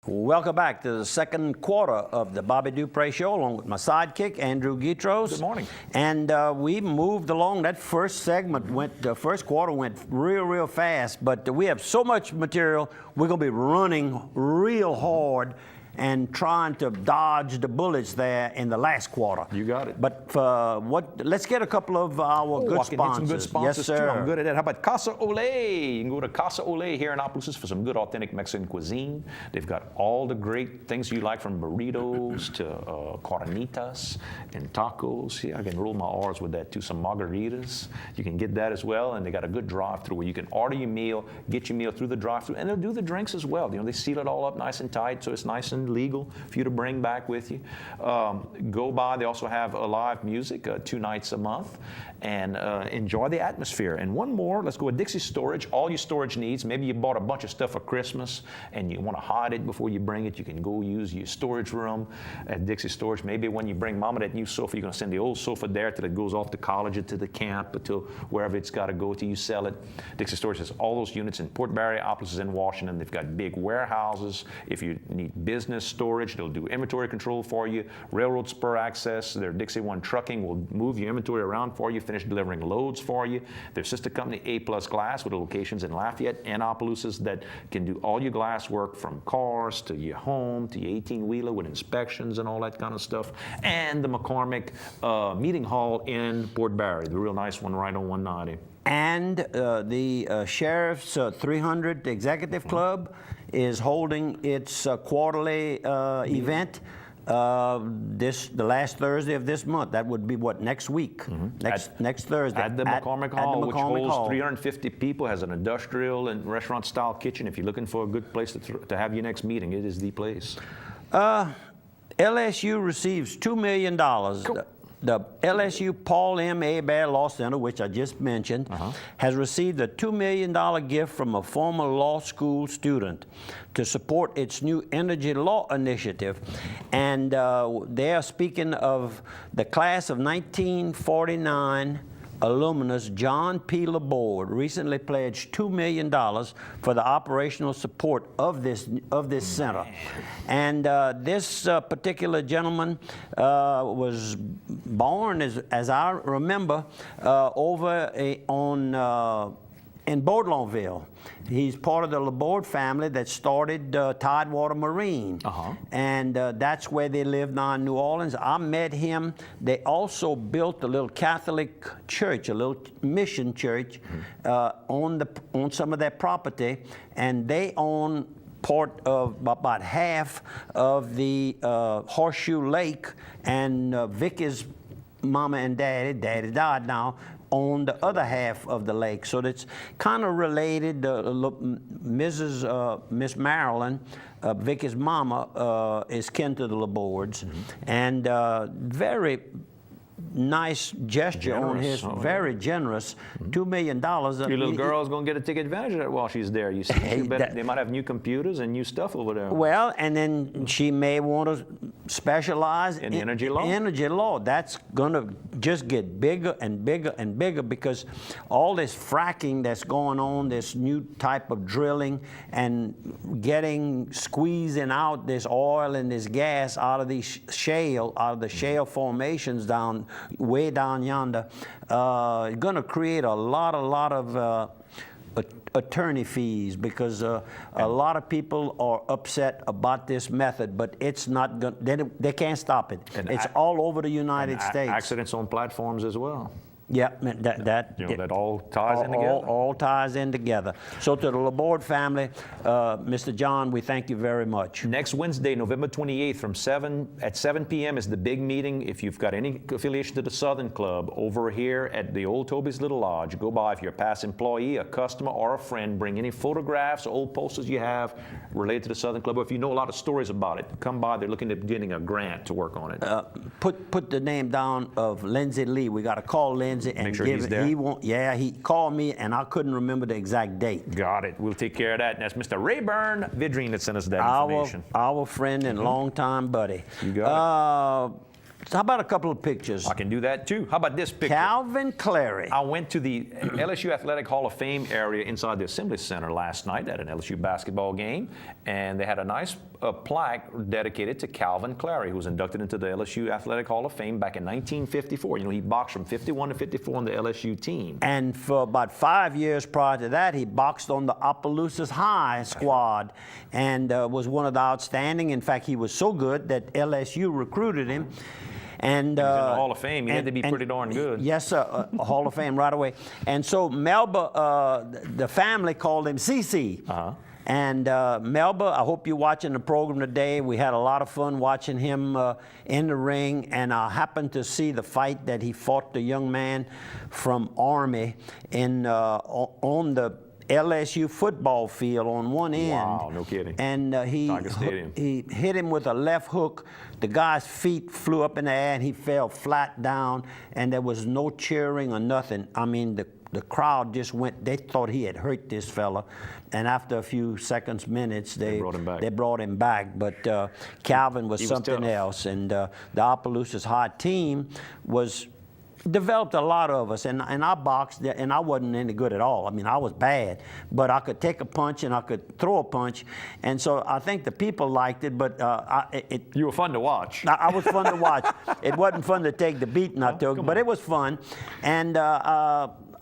Welcome back to the second quarter of the Bobby Dupre Show, along with my sidekick, Andrew Guitros. Good morning. And we moved along. That first segment first quarter went real fast, but we have so much material, we're going to be running real hard and trying to dodge the bullets there in the last quarter. You got it. But let's get a couple of our good sponsors. I can get some good sponsors yes, sir. too. I'm good at that. How about Casa Ole? You can go to Casa Ole here in Opelousas for some good authentic Mexican cuisine. They've got all the great things you like, from burritos to carnitas and tacos. Yeah, I can roll my R's with that too. Some margaritas. You can get that as well. And they got a good drive-through where you can order your meal, get your meal through the drive-through, and they'll do the drinks as well. You know, they seal it all up nice and tight, so it's nice and legal for you to bring back with you. Go by. They also have live music 2 nights a month, and enjoy the atmosphere. And one more, let's go with Dixie Storage. All your storage needs. Maybe you bought a bunch of stuff for Christmas and you want to hide it before you bring it. You can go use your storage room at Dixie Storage. Maybe when you bring Mama that new sofa, you're going to send the old sofa there till it goes off to college or to the camp or to wherever it's got to go to. You sell it. Dixie Storage has all those units in Port Barre, Opelousas, and Washington. They've got big warehouses. If you need business storage, they'll do inventory control for you. Railroad spur access. Their Dixie One Trucking will move your inventory around for you, finish delivering loads for you. Their sister company, A Plus Glass, with locations in Lafayette and Opelousas, that can do all your glass work, from cars to your home to your 18-wheeler with inspections and all that kind of stuff. And the McCormick Meeting Hall in Port Barre, the real nice one right on 190. And the Sheriff's 300 Executive Club is holding its quarterly event the last Thursday of this month. That would be what, next week? Next Thursday. At the McCormick Hall, which holds Hall. 350 people, has an industrial and restaurant-style kitchen. If you're looking for a good place to have your next meeting, it is the place. LSU receives $2 million. Cool. The LSU Paul M. Hebert Law Center, which I just mentioned, has received a $2 million gift from a former law school student to support its new energy law initiative. And they are speaking of the class of 1949 alumnus John P. Laborde recently pledged $2 million for the operational support of this center. And this particular gentleman was born, as I remember, over in Baudelainville. He's part of the Laborde family that started Tidewater Marine. And that's where they live now in New Orleans. I met him. They also built a little Catholic church, a little mission church on some of their property, and they own part of about half of the Horseshoe Lake, and Vicky's mama and daddy died now, on the other half of the lake. So that's kind of related. Miss Marilyn, Vicky's mama, is kin to the Labordes, and very nice gesture on his, very generous, $2 million. Your little girl's going to get to take advantage of that while she's there. You see, they might have new computers and new stuff over there. Well, and then she may want to specialize in energy law. Energy law. That's going to just get bigger and bigger and bigger, because all this fracking that's going on, this new type of drilling and squeezing out this oil and this gas out of these shale formations way down yonder, going to create a lot of attorney fees, because a lot of people are upset about this method, but it's not going. They can't stop it. It's all over the United States. Accidents on platforms as well. Yeah, that all ties in together. All ties in together. So to the Laborde family, Mr. John, we thank you very much. Next Wednesday, November 28th, at 7 p.m. is the big meeting. If you've got any affiliation to the Southern Club, over here at the Old Toby's Little Lodge, go by. If you're a past employee, a customer, or a friend, bring any photographs, old posters you have related to the Southern Club, or if you know a lot of stories about it, come by. They're looking at getting a grant to work on it. Put the name down of Lindsay Lee. We got to call Lindsay and make sure he's there. He called me and I couldn't remember the exact date. Got it. We'll take care of that. And that's Mr. Rayburn Vidrine that sent us that information. Our friend and longtime buddy. You got it. how about a couple of pictures? I can do that too. How about this picture? Calvin Clary. I went to the LSU Athletic Hall of Fame area inside the Assembly Center last night at an LSU basketball game, and they had a nice plaque dedicated to Calvin Clary, who was inducted into the LSU Athletic Hall of Fame back in 1954. You know, he boxed from 51 to 54 on the LSU team. And for about 5 years prior to that, he boxed on the Opelousas High squad and was one of the outstanding. In fact, he was so good that LSU recruited him. And He's in the Hall of Fame. He had to be pretty darn good. Yes, sir, a Hall of Fame right away. And so Melba, the family called him CC. And Melba, I hope you're watching the program today. We had a lot of fun watching him in the ring, and I happened to see the fight that he fought the young man from Army on the LSU football field on one end. Wow, no kidding. And he hit him with a left hook. The guy's feet flew up in the air, and he fell flat down, and there was no cheering or nothing. I mean, the crowd just went, they thought he had hurt this fella. And after a few seconds, minutes, they brought him back. But Calvin was something else. And the Opelousas High team developed a lot of us, and I boxed, and I wasn't any good at all. I mean, I was bad, but I could take a punch and I could throw a punch, and so I think the people liked it. But you were fun to watch. I was fun to watch. It wasn't fun to take the beating I took, but it was fun. And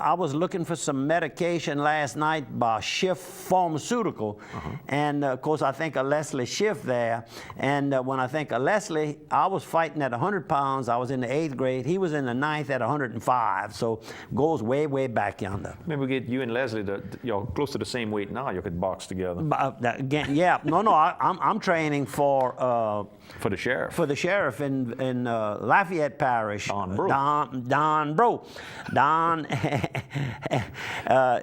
I was looking for some medication last night by Schiff Pharmaceutical, and of course I think of Leslie Schiff there. And when I think of Leslie, I was fighting at 100 pounds. I was in the 8th grade. He was in the 9th at 105. So goes way, way back yonder. Maybe we get you and Leslie, you're close to the same weight now. You could box together. Again, yeah, no, I'm training for the sheriff. For the sheriff in Lafayette Parish. Don Bro. Don.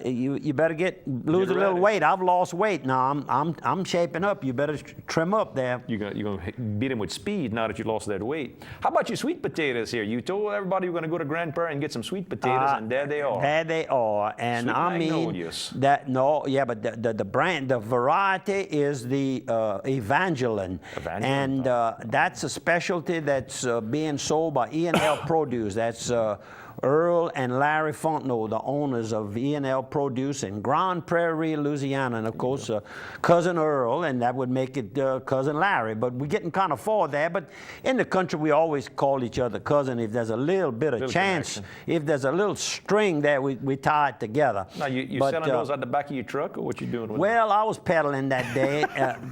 You better lose a little weight. I've lost weight now. I'm shaping up. You better trim up there. You're gonna beat him with speed now that you lost that weight. How about your sweet potatoes here? You told everybody you were gonna go to Grand Prairie and get some sweet potatoes, and there they are. There they are, and Sweet I magnolias. mean but the brand, the variety is the Evangeline, and that's a specialty that's being sold by E&L Produce. That's Earl and Larry Fontenot, the owners of E&L Produce in Grand Prairie, Louisiana, and of course Cousin Earl, and that would make it Cousin Larry. But we're getting kind of far there. But in the country, we always call each other cousin if there's a little bit of chance. Connection. If there's a little string there, we tie it together. Now, you selling those out the back of your truck, or what you doing with them? Well, I was pedaling that day,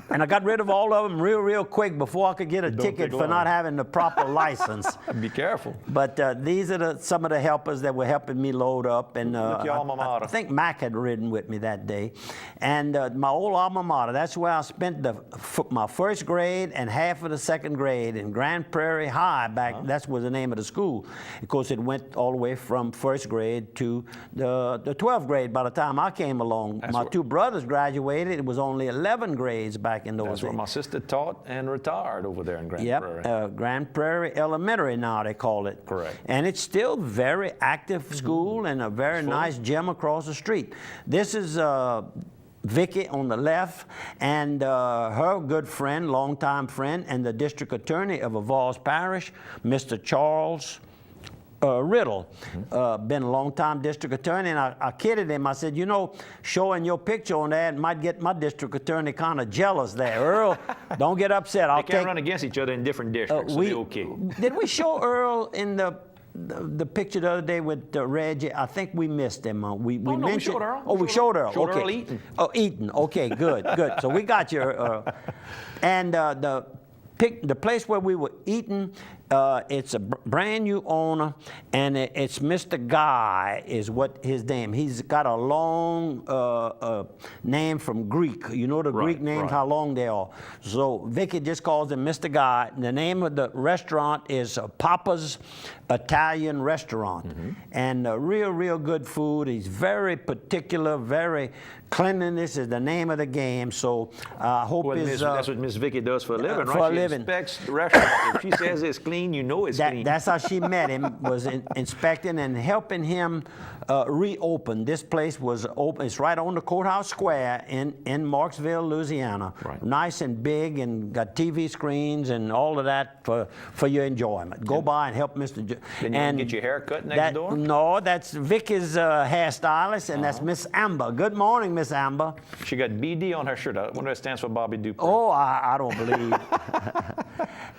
and I got rid of all of them real quick before I could get a ticket for not having the proper license. Be careful. But these are some of the helpers that were helping me load up, and I think Mac had ridden with me that day. And my old alma mater, that's where I spent my first grade and half of the second grade in Grand Prairie High. That was the name of the school. Of course, it went all the way from first grade to the 12th grade by the time I came along. My two brothers graduated. It was only 11 grades back in those days. That's where my sister taught and retired over there in Grand Prairie. Grand Prairie Elementary now they call it. Correct. And it's still very active school and a very nice gym across the street. This is Vicky on the left, and her good friend, longtime friend, and the district attorney of Avals Parish, Mr. Charles Riddle, been a long-time district attorney, and I kidded him. I said, you know, showing your picture on that might get my district attorney kind of jealous there. Earl, don't get upset. They can't run against each other in different districts, so they're okay. Did we show Earl in the picture the other day with Reggie? I think we missed him. We mentioned. We showed Earl. Oh, we showed Earl. Showed okay. Earl Eaton. Oh, Eaton. Okay, good. So we got you. And the place where we were eating, it's a brand new owner, and it's Mr. Guy is what his name. He's got a long name from Greek. You know the Greek names, how long they are. So Vicky just calls him Mr. Guy. The name of the restaurant is Papa's Italian Restaurant, and real good food. He's very particular, very cleanliness is the name of the game. So I hope that's what Miss Vicky does for a living, right? For a living. She inspects the restaurant. If she says it's clean, you know it's clean. That's how she met him, was inspecting and helping him reopen. This place was open. It's right on the courthouse square in Marksville, Louisiana. Right. Nice and big, and got TV screens and all of that for your enjoyment. Go by and help Mr. Then you can get your hair cut next door? No, that's Vicky's hairstylist, and that's Miss Amber. Good morning, Miss Amber. She got BD on her shirt. I wonder if it stands for Bobby Duper. Oh, I don't believe.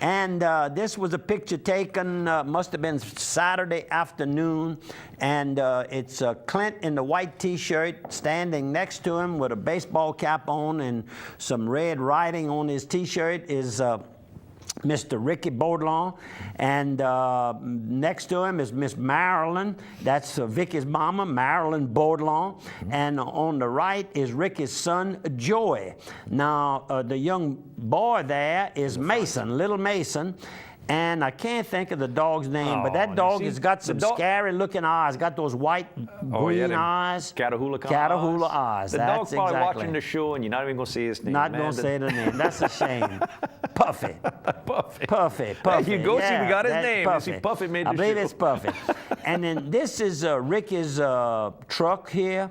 And this was a picture taken, must have been Saturday afternoon, and it's Clint in the white T-shirt standing next to him with a baseball cap on and some red writing on his T-shirt is Mr. Ricky Baudelaire, and next to him is Miss Marilyn. That's Vicky's mama, Marilyn Baudelaire. And on the right is Ricky's son, Joey. Now, the young boy there is Mason, little Mason. And I can't think of the dog's name, but that dog has got some scary-looking eyes. Got those white, green eyes. Catahoula eyes. The dog's probably exactly watching the show, and you're not even going to say his name. Not going to say the name. That's a shame. Puffy. Puffy. Puffy. Puffy. There you go. Yeah, see, we got his that's name. Puffy. You see, Puffy made the I believe show. it's Puffy. And then this is Ricky's truck here.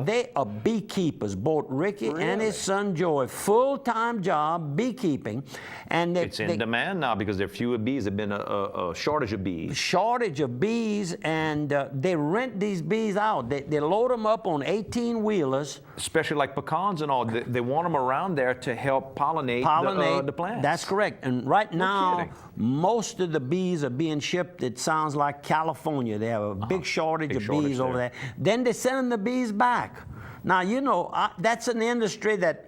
They are beekeepers, both Ricky and his son Joey. Full-time job, beekeeping. And it's in demand now because there are fewer bees. There's been a shortage of bees. Shortage of bees, and they rent these bees out. They load them up on 18-wheelers. Especially like pecans and all. They want them around there to help pollinate the plants. That's correct. And right now, kidding. most of the bees are being shipped, it sounds like California. They have a big shortage of bees over there. Then they send the bees back. Now, you know, that's an industry that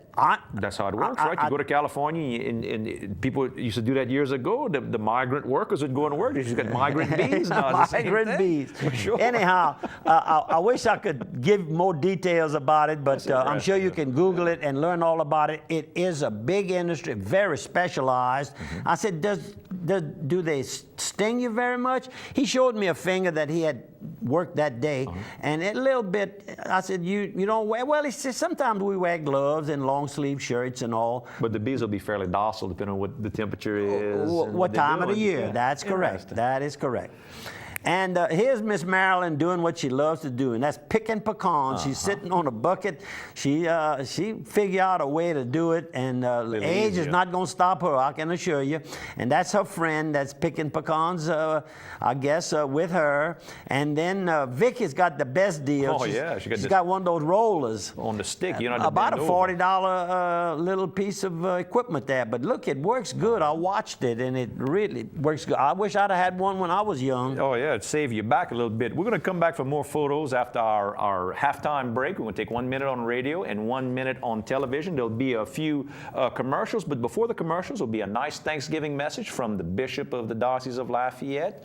that's how it works, right? You go to California, and people used to do that years ago. The migrant workers would go and work. You just got migrant bees now. Migrant bees. For sure. Anyhow, I wish I could give more details about it, but I'm sure you can Google it and learn all about it. It is a big industry, very specialized. I said, do they sting you very much? He showed me a finger that he had worked that day, and a little bit. I said, you don't wear. Well, he said sometimes we wear gloves and long sleeve shirts and all. But the bees will be fairly docile depending on what the temperature is. What time of the year? Yeah. That's correct. That is correct. And here's Miss Marilyn doing what she loves to do, and that's picking pecans. She's sitting on a bucket. She figured out a way to do it, and age is not going to stop her, I can assure you. And that's her friend that's picking pecans, I guess, with her. And then Vicky's got the best deal. Oh, she's got one of those rollers. On the stick, you know. About a $40 little piece of equipment there. But look, it works good. I watched it, and it really works good. I wish I'd have had one when I was young. Oh, yeah. It'd save you back a little bit. We're going to come back for more photos after our halftime break. We're going to take 1 minute on radio and 1 minute on television. There'll be a few commercials, but before the commercials will be a nice Thanksgiving message from the Bishop of the Diocese of Lafayette,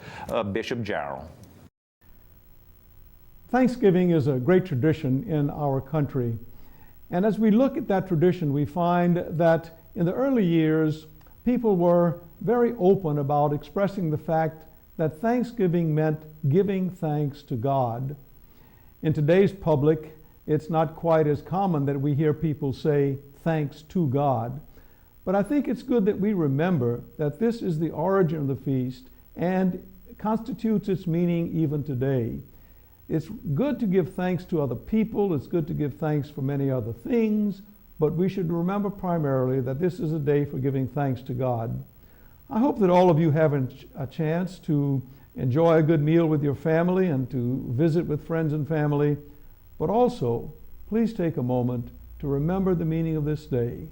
Bishop Jarrell. Thanksgiving is a great tradition in our country. And as we look at that tradition, we find that in the early years, people were very open about expressing the fact that Thanksgiving meant giving thanks to God. In today's public, it's not quite as common that we hear people say thanks to God. But I think it's good that we remember that this is the origin of the feast and constitutes its meaning even today. It's good to give thanks to other people, it's good to give thanks for many other things, but we should remember primarily that this is a day for giving thanks to God. I hope that all of you have a chance to enjoy a good meal with your family and to visit with friends and family, but also please take a moment to remember the meaning of this day,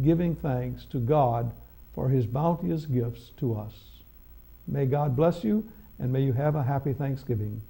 giving thanks to God for His bounteous gifts to us. May God bless you, and may you have a happy Thanksgiving.